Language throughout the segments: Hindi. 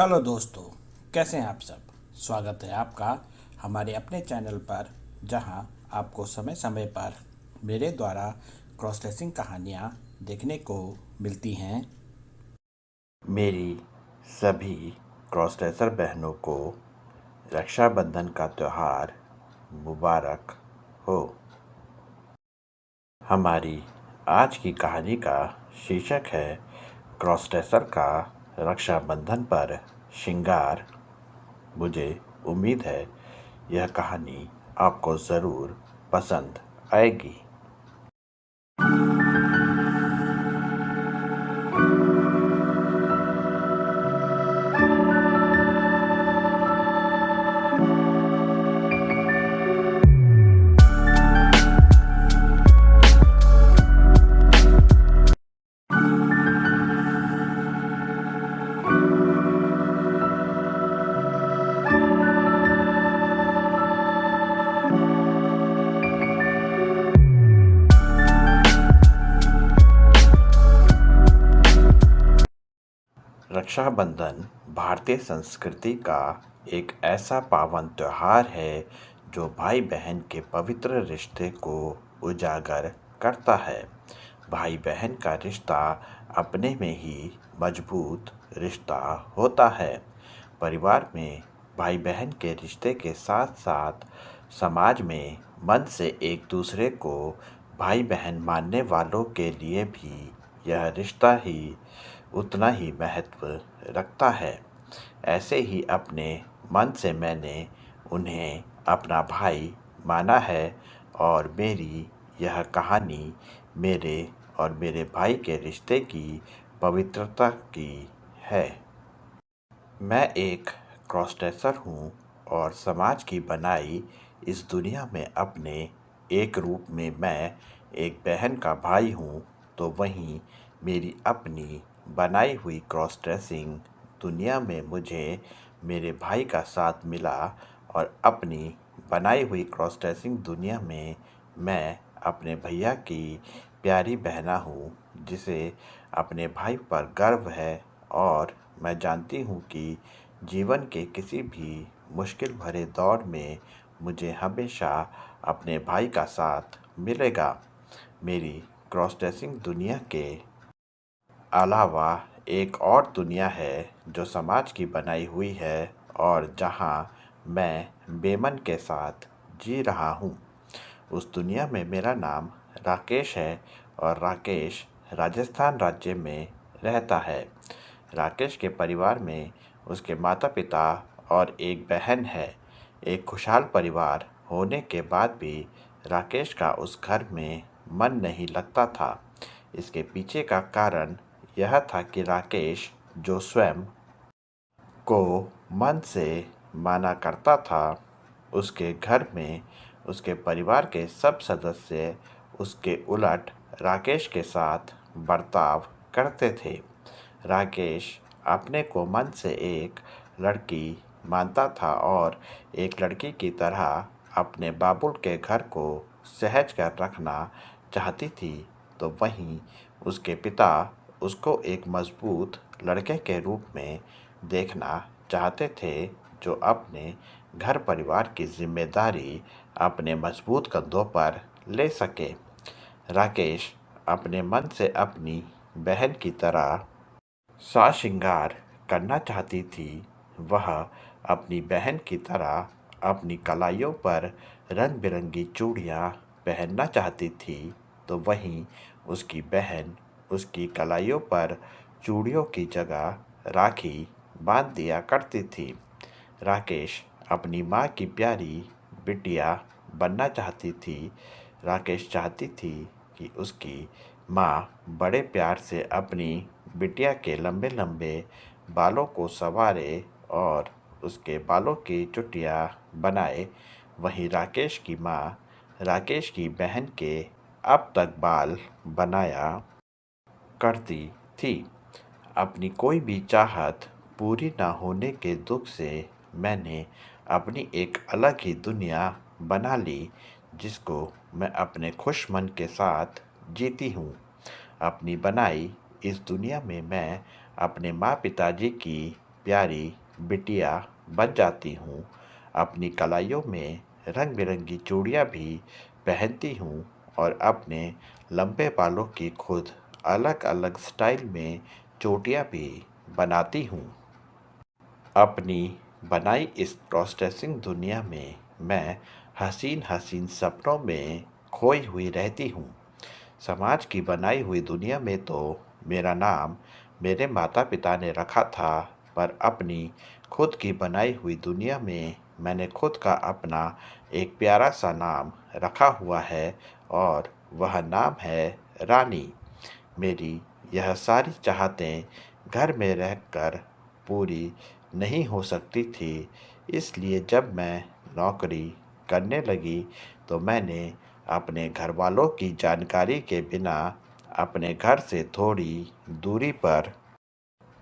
हेलो दोस्तों। कैसे हैं आप सब। स्वागत है आपका हमारे अपने चैनल पर, जहां आपको समय समय पर मेरे द्वारा क्रॉस ड्रेसिंग कहानियां देखने को मिलती हैं। मेरी सभी क्रॉस ड्रेसर बहनों को रक्षाबंधन का त्यौहार मुबारक हो। हमारी आज की कहानी का शीर्षक है क्रॉस ड्रेसर का रक्षाबंधन पर श्रृंगार। मुझे उम्मीद है यह कहानी आपको ज़रूर पसंद आएगी। रक्षाबंधन भारतीय संस्कृति का एक ऐसा पावन त्योहार है जो भाई बहन के पवित्र रिश्ते को उजागर करता है। भाई बहन का रिश्ता अपने में ही मजबूत रिश्ता होता है। परिवार में भाई बहन के रिश्ते के साथ साथ समाज में मन से एक दूसरे को भाई बहन मानने वालों के लिए भी यह रिश्ता ही उतना ही महत्व रखता है। ऐसे ही अपने मन से मैंने उन्हें अपना भाई माना है और मेरी यह कहानी मेरे और मेरे भाई के रिश्ते की पवित्रता की है। मैं एक क्रॉस ड्रेसर हूँ और समाज की बनाई इस दुनिया में अपने एक रूप में मैं एक बहन का भाई हूँ, तो वहीं मेरी अपनी बनाई हुई क्रॉस ड्रेसिंग दुनिया में मुझे मेरे भाई का साथ मिला और अपनी बनाई हुई क्रॉस ड्रेसिंग दुनिया में मैं अपने भैया की प्यारी बहना हूँ, जिसे अपने भाई पर गर्व है। और मैं जानती हूँ कि जीवन के किसी भी मुश्किल भरे दौर में मुझे हमेशा अपने भाई का साथ मिलेगा। मेरी क्रॉस ड्रेसिंग दुनिया के अलावा एक और दुनिया है जो समाज की बनाई हुई है और जहाँ मैं बेमन के साथ जी रहा हूँ। उस दुनिया में मेरा नाम राकेश है और राकेश राजस्थान राज्य में रहता है। राकेश के परिवार में उसके माता पिता और एक बहन है। एक खुशहाल परिवार होने के बाद भी राकेश का उस घर में मन नहीं लगता था। इसके पीछे का कारण यह था कि राकेश, जो स्वयं को मन से माना करता था, उसके घर में उसके परिवार के सब सदस्य उसके उलट राकेश के साथ बर्ताव करते थे। राकेश अपने को मन से एक लड़की मानता था और एक लड़की की तरह अपने बाबुल के घर को सहज कर रखना चाहती थी, तो वहीं उसके पिता उसको एक मजबूत लड़के के रूप में देखना चाहते थे, जो अपने घर परिवार की जिम्मेदारी अपने मजबूत कंधों पर ले सके। राकेश अपने मन से अपनी बहन की तरह साज श्रृंगार करना चाहती थी। वह अपनी बहन की तरह अपनी कलाइयों पर रंग बिरंगी चूड़ियाँ पहनना चाहती थी, तो वहीं उसकी बहन उसकी कलाइयों पर चूड़ियों की जगह राखी बांध दिया करती थी। राकेश अपनी माँ की प्यारी बिटिया बनना चाहती थी। राकेश चाहती थी कि उसकी माँ बड़े प्यार से अपनी बिटिया के लंबे लंबे बालों को संवारे और उसके बालों की चुटिया बनाए। वहीं राकेश की माँ राकेश की बहन के अब तक बाल बनाया करती थी। अपनी कोई भी चाहत पूरी ना होने के दुख से मैंने अपनी एक अलग ही दुनिया बना ली, जिसको मैं अपने खुश मन के साथ जीती हूँ। अपनी बनाई इस दुनिया में मैं अपने माँ पिताजी की प्यारी बिटिया बन जाती हूँ। अपनी कलाइयों में रंग बिरंगी चूड़ियाँ भी पहनती हूँ और अपने लंबे बालों की खुद अलग अलग स्टाइल में चोटियाँ भी बनाती हूँ। अपनी बनाई इस क्रॉस ड्रेसिंग दुनिया में मैं हसीन हसीन सपनों में खोई हुई रहती हूँ। समाज की बनाई हुई दुनिया में तो मेरा नाम मेरे माता पिता ने रखा था, पर अपनी खुद की बनाई हुई दुनिया में मैंने खुद का अपना एक प्यारा सा नाम रखा हुआ है और वह नाम है रानी। मेरी यह सारी चाहतें घर में रहकर पूरी नहीं हो सकती थी, इसलिए जब मैं नौकरी करने लगी तो मैंने अपने घर वालों की जानकारी के बिना अपने घर से थोड़ी दूरी पर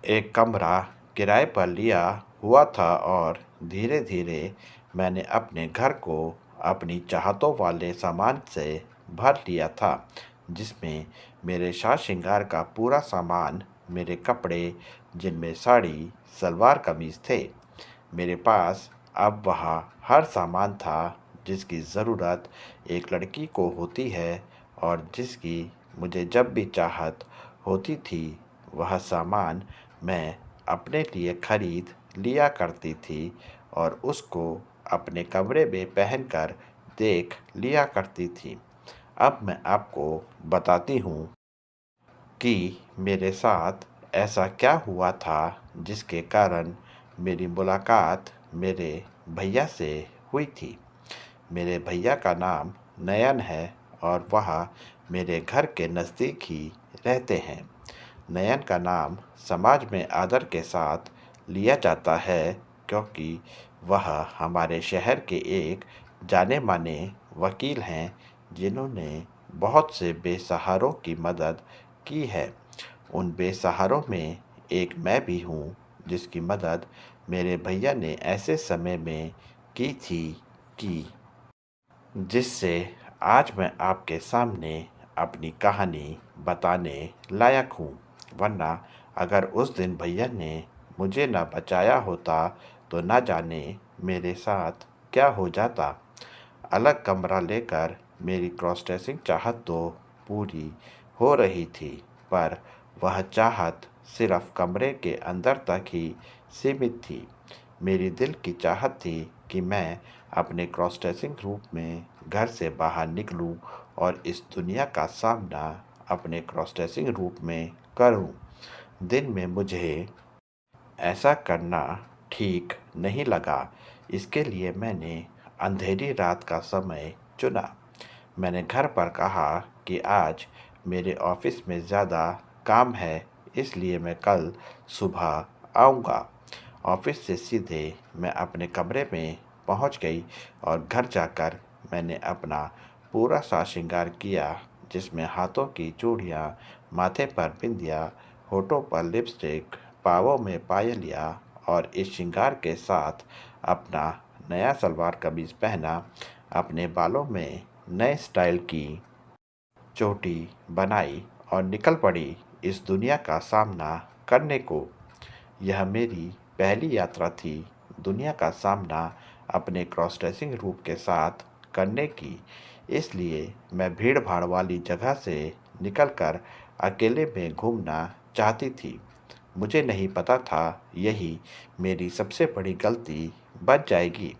एक कमरा किराए पर लिया हुआ था और धीरे धीरे मैंने अपने घर को अपनी चाहतों वाले सामान से भर लिया था, जिसमें मेरे साज श्रृंगार का पूरा सामान, मेरे कपड़े जिनमें साड़ी सलवार कमीज थे। मेरे पास अब वहाँ हर सामान था जिसकी ज़रूरत एक लड़की को होती है और जिसकी मुझे जब भी चाहत होती थी वह सामान मैं अपने लिए खरीद लिया करती थी और उसको अपने कमरे में पहनकर देख लिया करती थी। अब मैं आपको बताती हूँ कि मेरे साथ ऐसा क्या हुआ था जिसके कारण मेरी मुलाकात मेरे भैया से हुई थी। मेरे भैया का नाम नयन है और वह मेरे घर के नज़दीक ही रहते हैं। नयन का नाम समाज में आदर के साथ लिया जाता है क्योंकि वह हमारे शहर के एक जाने माने वकील हैं जिन्होंने बहुत से बेसहारों की मदद की है। उन बेसहारों में एक मैं भी हूँ जिसकी मदद मेरे भैया ने ऐसे समय में की थी कि जिससे आज मैं आपके सामने अपनी कहानी बताने लायक हूँ। वरना अगर उस दिन भैया ने मुझे ना बचाया होता तो ना जाने मेरे साथ क्या हो जाता। अलग कमरा लेकर मेरी क्रॉस ड्रेसिंग चाहत तो पूरी हो रही थी, पर वह चाहत सिर्फ कमरे के अंदर तक ही सीमित थी। मेरी दिल की चाहत थी कि मैं अपने क्रॉस ड्रेसिंग रूप में घर से बाहर निकलूं और इस दुनिया का सामना अपने क्रॉस ड्रेसिंग रूप में करूं। दिन में मुझे ऐसा करना ठीक नहीं लगा, इसके लिए मैंने अंधेरी रात का समय चुना। मैंने घर पर कहा कि आज मेरे ऑफिस में ज़्यादा काम है, इसलिए मैं कल सुबह आऊँगा। ऑफिस से सीधे मैं अपने कमरे में पहुँच गई और घर जाकर मैंने अपना पूरा साज श्रृंगार किया, जिसमें हाथों की चूड़ियाँ, माथे पर बिंदिया, होठों पर लिपस्टिक, पाँवों में पायलिया और इस श्रृंगार के साथ अपना नया सलवार कमीज पहना, अपने बालों में नए स्टाइल की चोटी बनाई और निकल पड़ी इस दुनिया का सामना करने को। यह मेरी पहली यात्रा थी दुनिया का सामना अपने क्रॉस ड्रेसिंग रूप के साथ करने की, इसलिए मैं भीड़ भाड़ वाली जगह से निकलकर अकेले में घूमना चाहती थी। मुझे नहीं पता था यही मेरी सबसे बड़ी गलती बन जाएगी।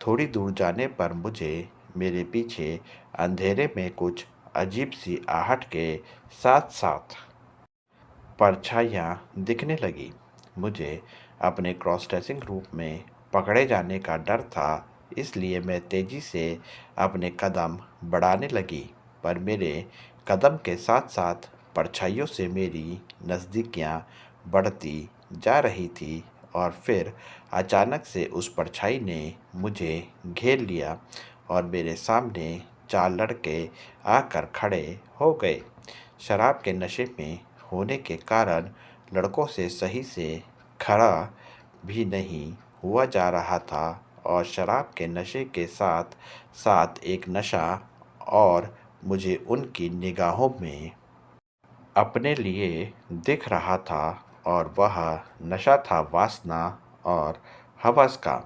थोड़ी दूर जाने पर मुझे मेरे पीछे अंधेरे में कुछ अजीब सी आहट के साथ साथ परछाइयाँ दिखने लगी। मुझे अपने क्रॉस ड्रेसिंग रूप में पकड़े जाने का डर था, इसलिए मैं तेज़ी से अपने कदम बढ़ाने लगी, पर मेरे कदम के साथ साथ परछाइयों से मेरी नज़दीकियाँ बढ़ती जा रही थी और फिर अचानक से उस परछाई ने मुझे घेर लिया और मेरे सामने चार लड़के आकर खड़े हो गए। शराब के नशे में होने के कारण लड़कों से सही से खड़ा भी नहीं हुआ जा रहा था और शराब के नशे के साथ साथ एक नशा और मुझे उनकी निगाहों में अपने लिए दिख रहा था और वह नशा था वासना और हवस का।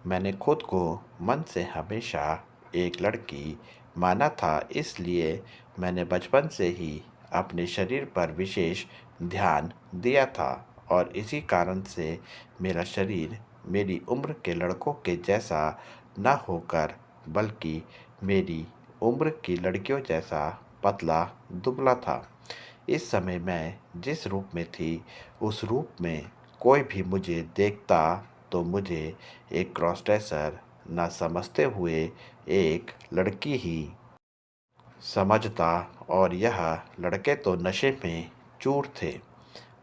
मैंने खुद को मन से हमेशा एक लड़की माना था, इसलिए मैंने बचपन से ही अपने शरीर पर विशेष ध्यान दिया था और इसी कारण से मेरा शरीर मेरी उम्र के लड़कों के जैसा न होकर बल्कि मेरी उम्र की लड़कियों जैसा पतला दुबला था। इस समय मैं जिस रूप में थी, उस रूप में कोई भी मुझे देखता तो मुझे एक क्रॉस ड्रेसर न समझते हुए एक लड़की ही समझता और यह लड़के तो नशे में चूर थे।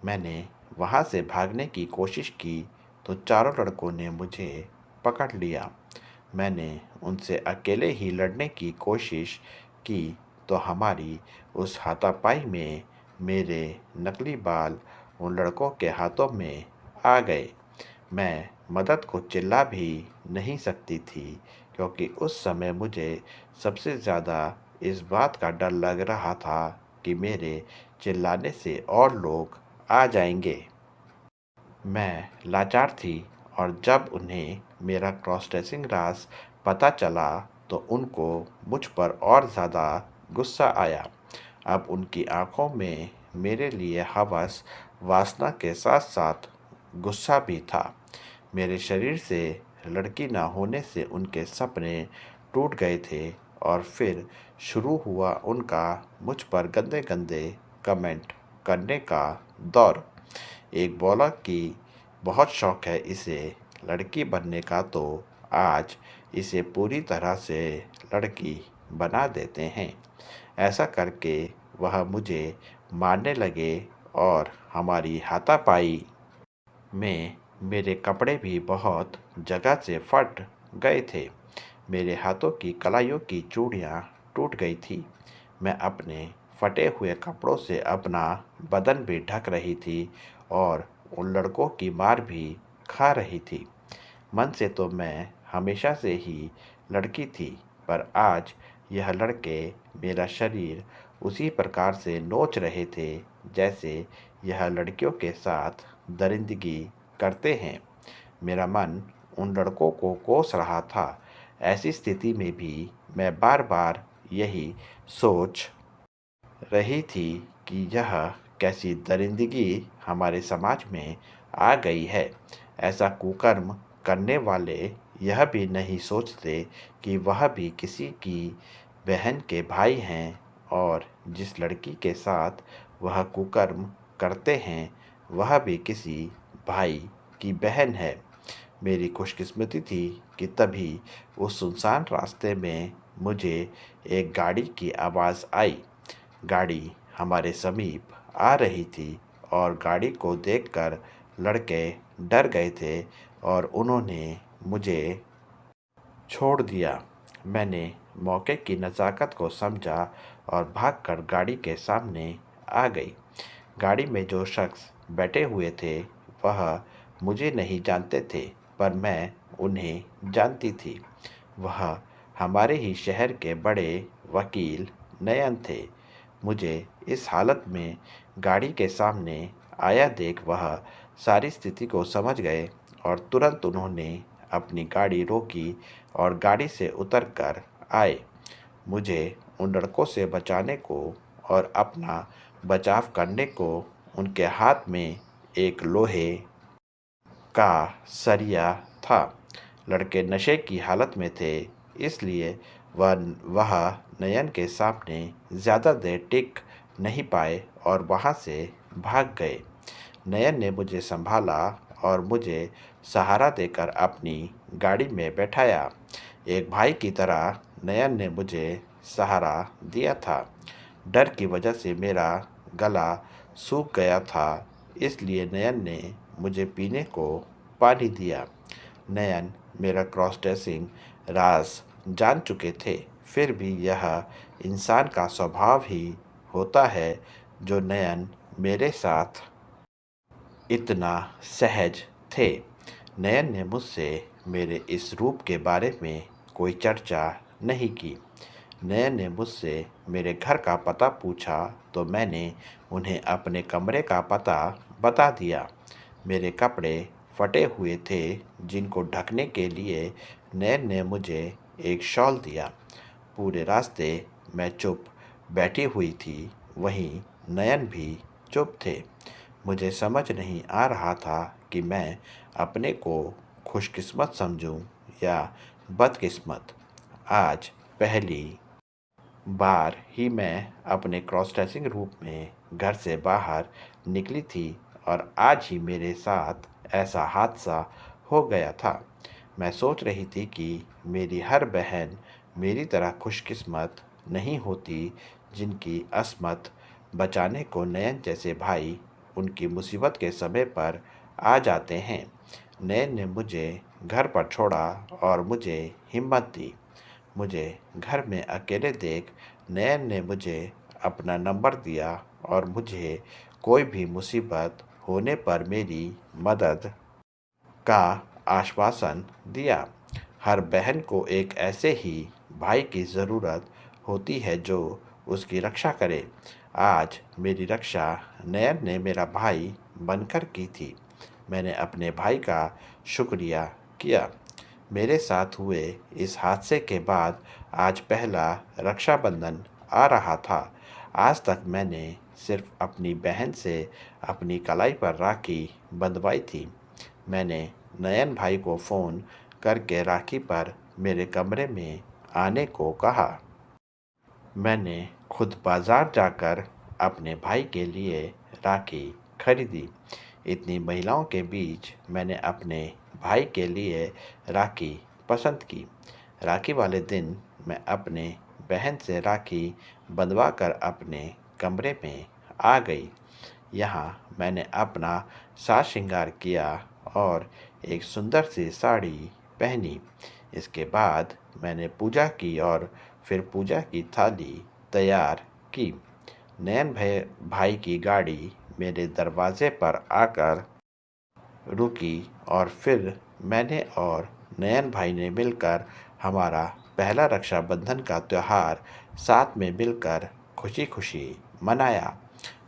मैंने वहाँ से भागने की कोशिश की तो चारों लड़कों ने मुझे पकड़ लिया। मैंने उनसे अकेले ही लड़ने की कोशिश की तो हमारी उस हाथापाई में मेरे नकली बाल उन लड़कों के हाथों में आ गए। मैं मदद को चिल्ला भी नहीं सकती थी क्योंकि उस समय मुझे सबसे ज़्यादा इस बात का डर लग रहा था कि मेरे चिल्लाने से और लोग आ जाएंगे। मैं लाचार थी और जब उन्हें मेरा क्रॉस ड्रेसिंग राज पता चला तो उनको मुझ पर और ज़्यादा गुस्सा आया। अब उनकी आंखों में मेरे लिए हवस, वासना के साथ साथ गुस्सा भी था। मेरे शरीर से लड़की ना होने से उनके सपने टूट गए थे और फिर शुरू हुआ उनका मुझ पर गंदे गंदे कमेंट करने का दौर। एक बोला कि बहुत शौक है इसे लड़की बनने का तो आज इसे पूरी तरह से लड़की बना देते हैं। ऐसा करके वह मुझे मारने लगे और हमारी हाथापाई में मेरे कपड़े भी बहुत जगह से फट गए थे। मेरे हाथों की कलाइयों की चूड़ियाँ टूट गई थी। मैं अपने फटे हुए कपड़ों से अपना बदन भी ढक रही थी और उन लड़कों की मार भी खा रही थी। मन से तो मैं हमेशा से ही लड़की थी, पर आज यह लड़के मेरा शरीर उसी प्रकार से नोच रहे थे जैसे यह लड़कियों के साथ दरिंदगी करते हैं। मेरा मन उन लड़कों को कोस रहा था। ऐसी स्थिति में भी मैं बार बार यही सोच रही थी कि यह कैसी दरिंदगी हमारे समाज में आ गई है। ऐसा कुकर्म करने वाले यह भी नहीं सोचते कि वह भी किसी की बहन के भाई हैं और जिस लड़की के साथ वह कुकर्म करते हैं वह भी किसी भाई की बहन है। मेरी खुशकिस्मती थी कि तभी उस सुनसान रास्ते में मुझे एक गाड़ी की आवाज़ आई। गाड़ी हमारे समीप आ रही थी और गाड़ी को देखकर लड़के डर गए थे और उन्होंने मुझे छोड़ दिया। मैंने मौके की नज़ाकत को समझा और भागकर गाड़ी के सामने आ गई। गाड़ी में जो शख्स बैठे हुए थे वह मुझे नहीं जानते थे, पर मैं उन्हें जानती थी। वह हमारे ही शहर के बड़े वकील नयन थे। मुझे इस हालत में गाड़ी के सामने आया देख वह सारी स्थिति को समझ गए और तुरंत उन्होंने अपनी गाड़ी रोकी और गाड़ी से उतरकर आए। मुझे उन लड़कों से बचाने को और अपना बचाव करने को उनके हाथ में एक लोहे का सरिया था। लड़के नशे की हालत में थे, इसलिए वह नयन के सामने ज़्यादा देर टिक नहीं पाए और वहाँ से भाग गए। नयन ने मुझे संभाला और मुझे सहारा देकर अपनी गाड़ी में बैठाया। एक भाई की तरह नयन ने मुझे सहारा दिया था। डर की वजह से मेरा गला सूख गया था, इसलिए नयन ने मुझे पीने को पानी दिया। नयन मेरा क्रॉस ड्रेसिंग राज जान चुके थे, फिर भी यह इंसान का स्वभाव ही होता है जो नयन मेरे साथ इतना सहज थे। नयन ने मुझसे मेरे इस रूप के बारे में कोई चर्चा नहीं की। नयन ने मुझसे मेरे घर का पता पूछा तो मैंने उन्हें अपने कमरे का पता बता दिया। मेरे कपड़े फटे हुए थे, जिनको ढकने के लिए नयन ने मुझे एक शॉल दिया। पूरे रास्ते मैं चुप बैठी हुई थी, वहीं नयन भी चुप थे। मुझे समझ नहीं आ रहा था कि मैं अपने को खुशकिस्मत समझूं या बदकिस्मत। आज पहली बार ही मैं अपने क्रॉस ड्रेसिंग रूप में घर से बाहर निकली थी और आज ही मेरे साथ ऐसा हादसा हो गया था। मैं सोच रही थी कि मेरी हर बहन मेरी तरह खुशकिस्मत नहीं होती, जिनकी अस्मत बचाने को नयन जैसे भाई उनकी मुसीबत के समय पर आ जाते हैं। नयन ने मुझे घर पर छोड़ा और मुझे हिम्मत दी। मुझे घर में अकेले देख नयन ने मुझे अपना नंबर दिया और मुझे कोई भी मुसीबत होने पर मेरी मदद का आश्वासन दिया। हर बहन को एक ऐसे ही भाई की ज़रूरत होती है जो उसकी रक्षा करे। आज मेरी रक्षा नयन ने मेरा भाई बनकर की थी। मैंने अपने भाई का शुक्रिया किया। मेरे साथ हुए इस हादसे के बाद आज पहला रक्षाबंधन आ रहा था। आज तक मैंने सिर्फ अपनी बहन से अपनी कलाई पर राखी बंधवाई थी। मैंने नयन भाई को फ़ोन करके राखी पर मेरे कमरे में आने को कहा। मैंने खुद बाज़ार जाकर अपने भाई के लिए राखी खरीदी। इतनी महिलाओं के बीच मैंने अपने भाई के लिए राखी पसंद की। राखी वाले दिन मैं अपने बहन से राखी बंधवाकर अपने कमरे में आ गई। यहाँ मैंने अपना साज श्रृंगार किया और एक सुंदर सी साड़ी पहनी। इसके बाद मैंने पूजा की और फिर पूजा की थाली तैयार की। नयन भाई की गाड़ी मेरे दरवाजे पर आकर रुकी और फिर मैंने और नयन भाई ने मिलकर हमारा पहला रक्षाबंधन का त्यौहार साथ में मिलकर खुशी खुशी मनाया।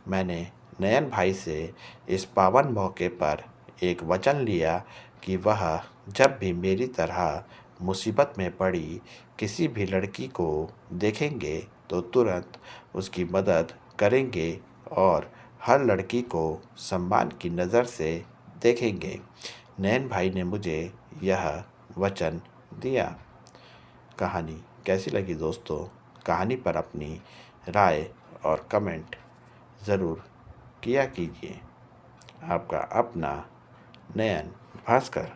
मैंने नयन भाई से इस पावन मौके पर एक वचन लिया कि वह जब भी मेरी तरह मुसीबत में पड़ी किसी भी लड़की को देखेंगे तो तुरंत उसकी मदद करेंगे और हर लड़की को सम्मान की नज़र से देखेंगे। नयन भाई ने मुझे यह वचन दिया। कहानी कैसी लगी दोस्तों? कहानी पर अपनी राय और कमेंट ज़रूर किया कीजिए। आपका अपना नयन भास्कर।